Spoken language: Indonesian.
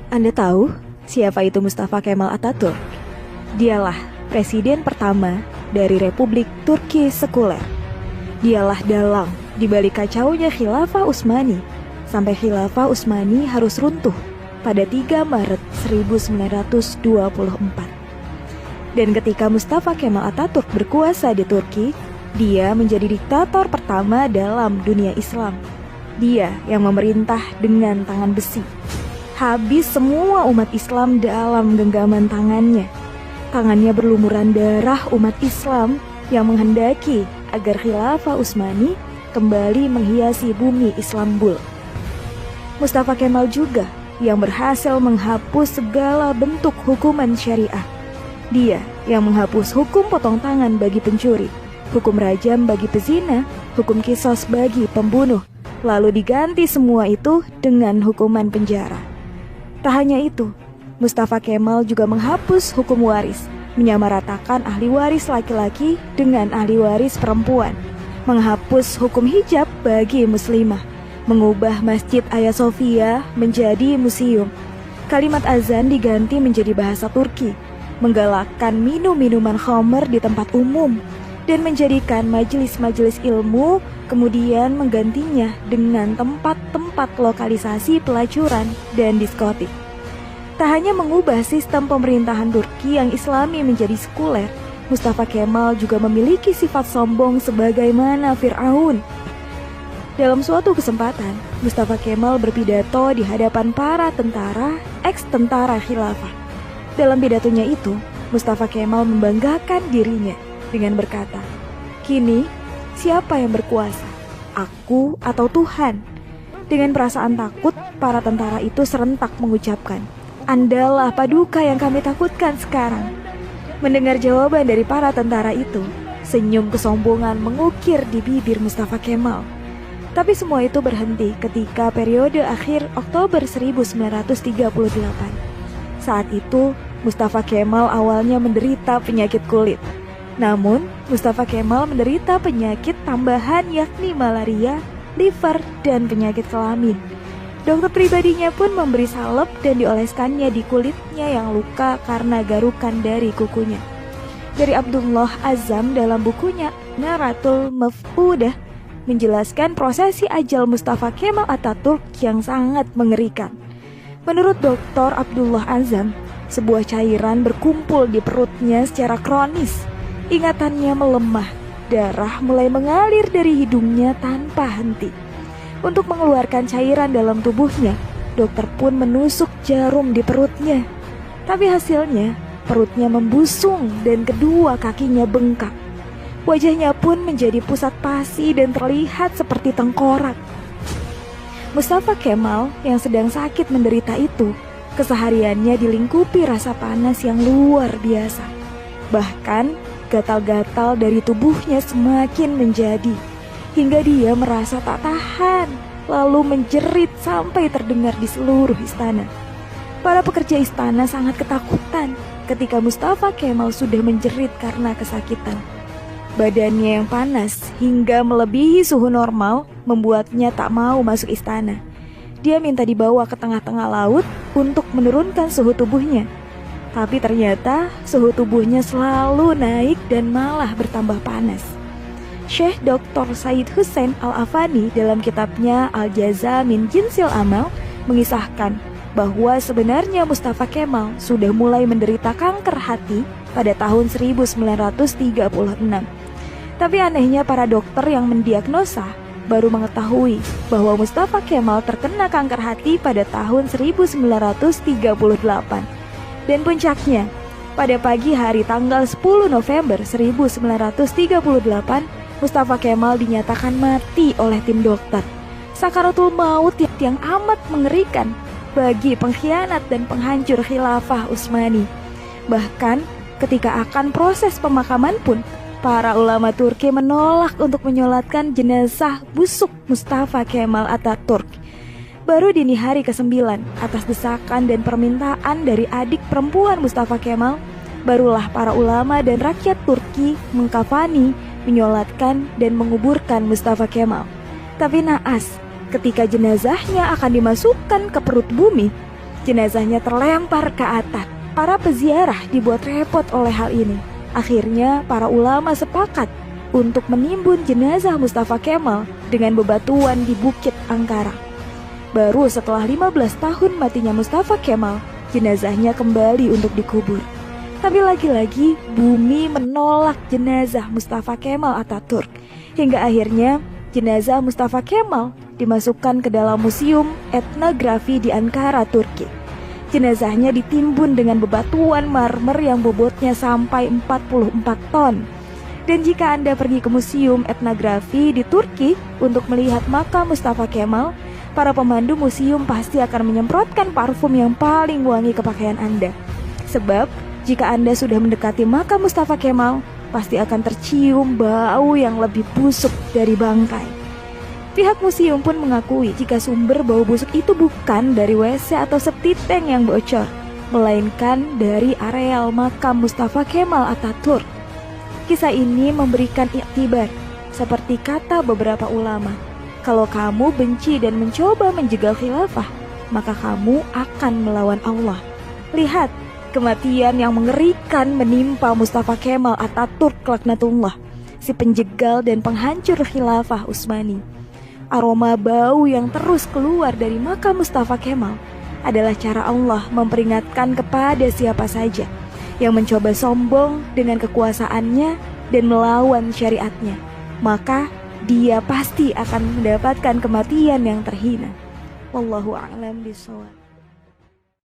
Anda tahu siapa itu Mustafa Kemal Atatürk? Dialah presiden pertama dari Republik Turki sekuler. Dialah dalang di balik kacaunya Khilafah Utsmani, sampai Khilafah Utsmani harus runtuh pada 3 Maret 1924. Dan ketika Mustafa Kemal Atatürk berkuasa di Turki, dia menjadi diktator pertama dalam dunia Islam. Dia yang memerintah dengan tangan besi. Habis semua umat Islam dalam genggaman tangannya. Tangannya berlumuran darah umat Islam yang menghendaki agar Khilafah Utsmani kembali menghiasi bumi Istanbul. Mustafa Kemal juga yang berhasil menghapus segala bentuk hukuman syariah. Dia yang menghapus hukum potong tangan bagi pencuri, hukum rajam bagi pezina, hukum kisos bagi pembunuh, lalu diganti semua itu dengan hukuman penjara. Tak hanya itu, Mustafa Kemal juga menghapus hukum waris, menyamaratakan ahli waris laki-laki dengan ahli waris perempuan, menghapus hukum hijab bagi muslimah, mengubah Masjid Hagia Sophia menjadi museum. Kalimat azan diganti menjadi bahasa Turki, menggalakkan minum-minuman khamr di tempat umum, dan menjadikan majelis-majelis ilmu, kemudian menggantinya dengan tempat-tempat lokalisasi pelacuran dan diskotik. Tak hanya mengubah sistem pemerintahan Turki yang islami menjadi sekuler, Mustafa Kemal juga memiliki sifat sombong sebagaimana Fir'aun. Dalam suatu kesempatan, Mustafa Kemal berpidato di hadapan para tentara, ex-tentara khilafah. Dalam pidatonya itu, Mustafa Kemal membanggakan dirinya dengan berkata, "Kini, siapa yang berkuasa? Aku atau Tuhan?" Dengan perasaan takut, para tentara itu serentak mengucapkan, "Andalah paduka yang kami takutkan sekarang." Mendengar jawaban dari para tentara itu, senyum kesombongan mengukir di bibir Mustafa Kemal. Tapi semua itu berhenti ketika periode akhir Oktober 1938. Saat itu, Mustafa Kemal awalnya menderita penyakit kulit. Namun, Mustafa Kemal menderita penyakit tambahan yakni malaria, liver, dan penyakit kelamin. Dokter pribadinya pun memberi salep dan dioleskannya di kulitnya yang luka karena garukan dari kukunya. Dari Abdullah Azzam dalam bukunya Naratul Maf'udah menjelaskan prosesi ajal Mustafa Kemal Atatürk yang sangat mengerikan. Menurut Dr. Abdullah Azzam, sebuah cairan berkumpul di perutnya secara kronis. Ingatannya melemah, darah mulai mengalir dari hidungnya tanpa henti. Untuk mengeluarkan cairan dalam tubuhnya, dokter pun menusuk jarum di perutnya. Tapi hasilnya, perutnya membusung dan kedua kakinya bengkak. Wajahnya pun menjadi pusat pasi dan terlihat seperti tengkorak. Mustafa Kemal yang sedang sakit menderita itu, kesehariannya dilingkupi rasa panas yang luar biasa. Bahkan, gatal-gatal dari tubuhnya semakin menjadi, hingga dia merasa tak tahan, lalu menjerit sampai terdengar di seluruh istana. Para pekerja istana sangat ketakutan ketika Mustafa Kemal sudah menjerit karena kesakitan. Badannya yang panas hingga melebihi suhu normal membuatnya tak mau masuk istana. Dia minta dibawa ke tengah-tengah laut untuk menurunkan suhu tubuhnya. Tapi ternyata suhu tubuhnya selalu naik dan malah bertambah panas. Syekh Dr. Said Hussein Al-Afani dalam kitabnya Al-Jaza min Jinsil Amal mengisahkan bahwa sebenarnya Mustafa Kemal sudah mulai menderita kanker hati pada tahun 1936. Tapi anehnya para dokter yang mendiagnosa baru mengetahui bahwa Mustafa Kemal terkena kanker hati pada tahun 1938. Dan puncaknya, pada pagi hari tanggal 10 November 1938, Mustafa Kemal dinyatakan mati oleh tim dokter. Sakaratul maut yang amat mengerikan bagi pengkhianat dan penghancur Khilafah Utsmani. Bahkan ketika akan proses pemakaman pun, para ulama Turki menolak untuk menyolatkan jenazah busuk Mustafa Kemal Atatürk. Baru dini hari ke-9, atas desakan dan permintaan dari adik perempuan Mustafa Kemal, barulah para ulama dan rakyat Turki mengkafani, menyolatkan, dan menguburkan Mustafa Kemal. Tapi naas, ketika jenazahnya akan dimasukkan ke perut bumi, Jenazahnya terlempar ke atap. Para peziarah dibuat repot oleh hal ini. Akhirnya para ulama sepakat untuk menimbun jenazah Mustafa Kemal dengan bebatuan di Bukit Angkara. Baru setelah 15 tahun matinya Mustafa Kemal, jenazahnya kembali untuk dikubur. Tapi lagi-lagi bumi menolak jenazah Mustafa Kemal Atatürk. Hingga akhirnya jenazah Mustafa Kemal dimasukkan ke dalam museum etnografi di Ankara, Turki. Jenazahnya ditimbun dengan bebatuan marmer yang bobotnya sampai 44 ton. Dan jika Anda pergi ke museum etnografi di Turki untuk melihat makam Mustafa Kemal, para pemandu museum pasti akan menyemprotkan parfum yang paling wangi ke pakaian Anda. Sebab jika Anda sudah mendekati makam Mustafa Kemal, pasti akan tercium bau yang lebih busuk dari bangkai. Pihak museum pun mengakui jika sumber bau busuk itu bukan dari WC atau septic tank yang bocor, melainkan dari areal makam Mustafa Kemal Atatürk. Kisah ini memberikan iktibar, seperti kata beberapa ulama, kalau kamu benci dan mencoba menjegal khilafah, maka kamu akan melawan Allah. Lihat, kematian yang mengerikan menimpa Mustafa Kemal Atatürk laknatullah, si penjegal dan penghancur khilafah Utsmani. Aroma bau yang terus keluar dari makam Mustafa Kemal adalah cara Allah memperingatkan kepada siapa saja yang mencoba sombong dengan kekuasaannya dan melawan syariatnya, maka dia pasti akan mendapatkan kematian yang terhina. Wallahu a'lam bishawab.